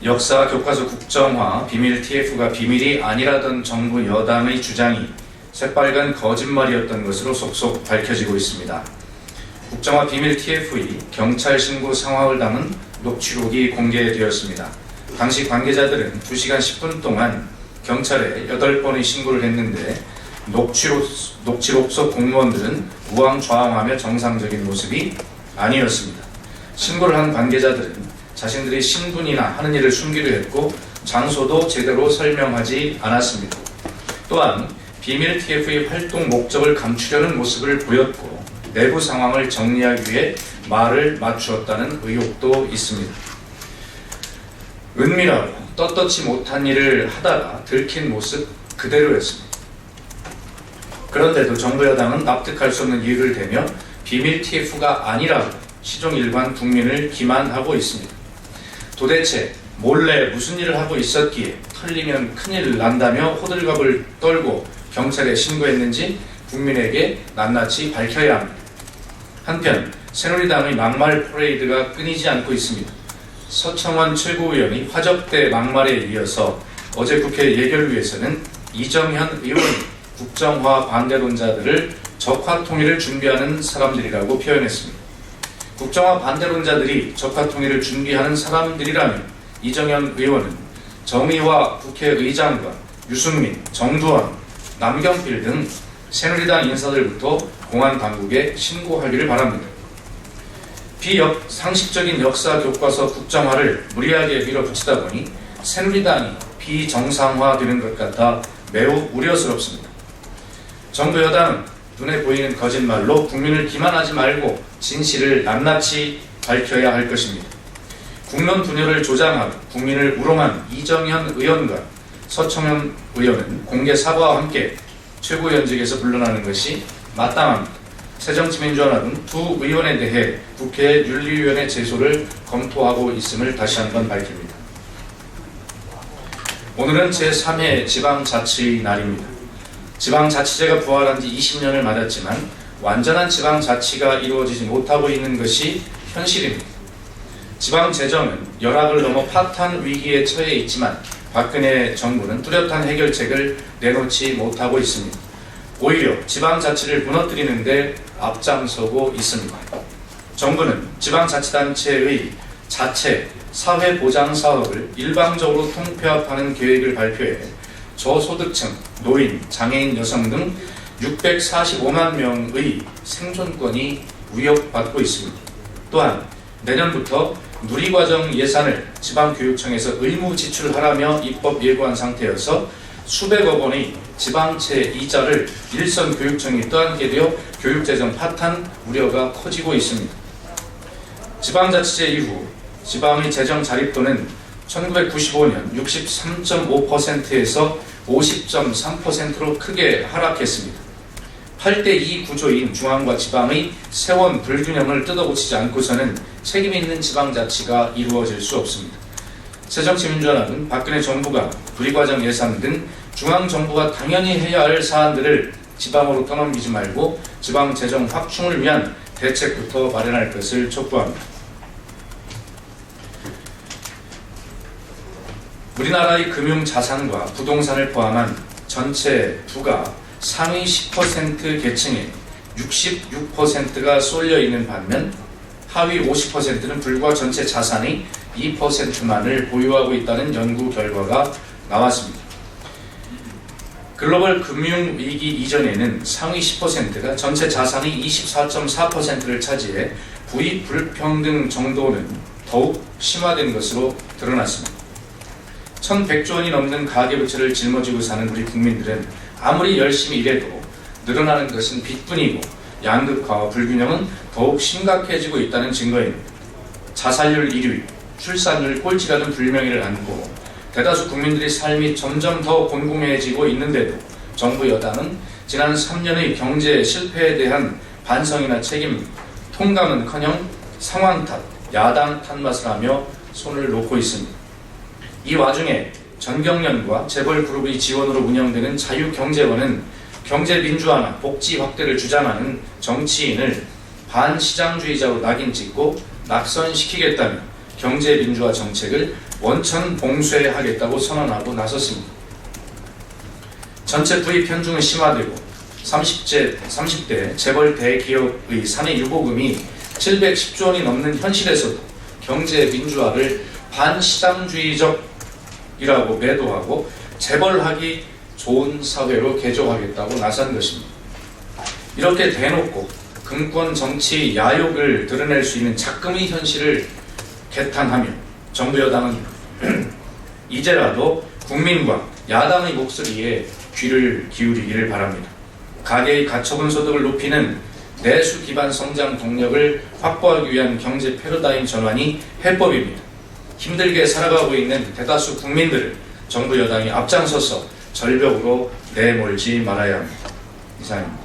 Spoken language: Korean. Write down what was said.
역사 교과서 국정화, 비밀 TF가 비밀이 아니라던 정부 여당의 주장이 새빨간 거짓말이었던 것으로 속속 밝혀지고 있습니다. 국정화 비밀 TF의 경찰 신고 상황을 담은 녹취록이 공개되었습니다. 당시 관계자들은 2시간 10분 동안 경찰에 8번의 신고를 했는데 녹취록 속 공무원들은 우왕좌왕하며 정상적인 모습이 아니었습니다. 신고를 한 관계자들은 자신들이 신분이나 하는 일을 숨기려 했고 장소도 제대로 설명하지 않았습니다. 또한 비밀 TF의 활동 목적을 감추려는 모습을 보였고 내부 상황을 정리하기 위해 말을 맞추었다는 의혹도 있습니다. 은밀하고 떳떳지 못한 일을 하다가 들킨 모습 그대로였습니다. 그런데도 정부 여당은 납득할 수 없는 이유를 대며 비밀 TF가 아니라고 시종일관 국민을 기만하고 있습니다. 도대체 몰래 무슨 일을 하고 있었기에 털리면 큰일 난다며 호들갑을 떨고 경찰에 신고했는지 국민에게 낱낱이 밝혀야 합니다. 한편 새누리당의 막말 퍼레이드가 끊이지 않고 있습니다. 서청원 최고위원이 화적대 막말에 이어서 어제 국회 예결위에서는 이정현 의원이 국정화 반대론자들을 적화통일을 준비하는 사람들이라고 표현했습니다. 국정화 반대론자들이 적화통일을 준비하는 사람들이라면 이정현 의원은 정의화 국회의장과 유승민, 정두환, 남경필 등 새누리당 인사들부터 공안당국에 신고하기를 바랍니다. 비상식적인 역사 교과서 국정화를 무리하게 밀어붙이다 보니 새누리당이 비정상화되는 것 같아 매우 우려스럽습니다. 정부 여당은 눈에 보이는 거짓말로 국민을 기만하지 말고 진실을 낱낱이 밝혀야 할 것입니다. 국론 분열을 조장하고 국민을 우롱한 이정현 의원과 서청원 의원은 공개 사과와 함께 최고위원직에서 물러나는 것이 마땅합니다. 새정치민주연합은 두 의원에 대해 국회 윤리위원회 제소를 검토하고 있음을 다시 한번 밝힙니다. 오늘은 제3회 지방자치의 날입니다. 지방자치제가 부활한 지 20년을 맞았지만 완전한 지방자치가 이루어지지 못하고 있는 것이 현실입니다. 지방재정은 열악을 넘어 파탄 위기에 처해 있지만 박근혜 정부는 뚜렷한 해결책을 내놓지 못하고 있습니다. 오히려 지방자치를 무너뜨리는 데 앞장서고 있습니다. 정부는 지방자치단체의 자체 사회보장사업을 일방적으로 통폐합하는 계획을 발표해 저소득층, 노인, 장애인 여성 등 645만 명의 생존권이 위협받고 있습니다. 또한 내년부터 누리과정 예산을 지방교육청에서 의무 지출하라며 입법 예고한 상태여서 수백억 원의 지방채 이자를 일선 교육청이 떠안게 되어 교육재정 파탄 우려가 커지고 있습니다. 지방자치제 이후 지방의 재정 자립도는 1995년 63.5%에서 50.3%로 크게 하락했습니다. 8대2 구조인 중앙과 지방의 세원 불균형을 뜯어고치지 않고서는 책임있는 지방자치가 이루어질 수 없습니다. 새정치민주연합은 박근혜 정부가 누리과정 예산 등 중앙정부가 당연히 해야 할 사안들을 지방으로 떠넘기지 말고 지방재정 확충을 위한 대책부터 마련할 것을 촉구합니다. 우리나라의 금융자산과 부동산을 포함한 전체 부가 상위 10% 계층에 66%가 쏠려 있는 반면 하위 50%는 불과 전체 자산의 2%만을 보유하고 있다는 연구 결과가 나왔습니다. 글로벌 금융위기 이전에는 상위 10%가 전체 자산의 24.4%를 차지해 부의 불평등 정도는 더욱 심화된 것으로 드러났습니다. 1100조 원이 넘는 가계부채를 짊어지고 사는 우리 국민들은 아무리 열심히 일해도 늘어나는 것은 빚뿐이고 양극화와 불균형은 더욱 심각해지고 있다는 증거입니다. 자살률 1위, 출산율 꼴찌라는 불명예를 안고 대다수 국민들의 삶이 점점 더 곤궁해지고 있는데도 정부 여당은 지난 3년의 경제 실패에 대한 반성이나 책임, 통감은커녕 상황 탓, 야당 탓맛을 하며 손을 놓고 있습니다. 이 와중에 전경련과 재벌그룹의 지원으로 운영되는 자유경제원은 경제민주화나 복지 확대를 주장하는 정치인을 반시장주의자로 낙인 찍고 낙선시키겠다며 경제민주화 정책을 원천 봉쇄하겠다고 선언하고 나섰습니다. 전체 부입 편중은 심화되고 30대 재벌 대기업의 사내 유보금이 710조 원이 넘는 현실에서도 경제 민주화를 반시장주의적이라고 매도하고 재벌하기 좋은 사회로 개조하겠다고 나선 것입니다. 이렇게 대놓고 금권 정치 야욕을 드러낼 수 있는 작금의 현실을 개탄하며 정부 여당은 이제라도 국민과 야당의 목소리에 귀를 기울이기를 바랍니다. 가계의 가처분 소득을 높이는 내수 기반 성장 동력을 확보하기 위한 경제 패러다임 전환이 해법입니다. 힘들게 살아가고 있는 대다수 국민들을 정부 여당이 앞장서서 절벽으로 내몰지 말아야 합니다. 이상입니다.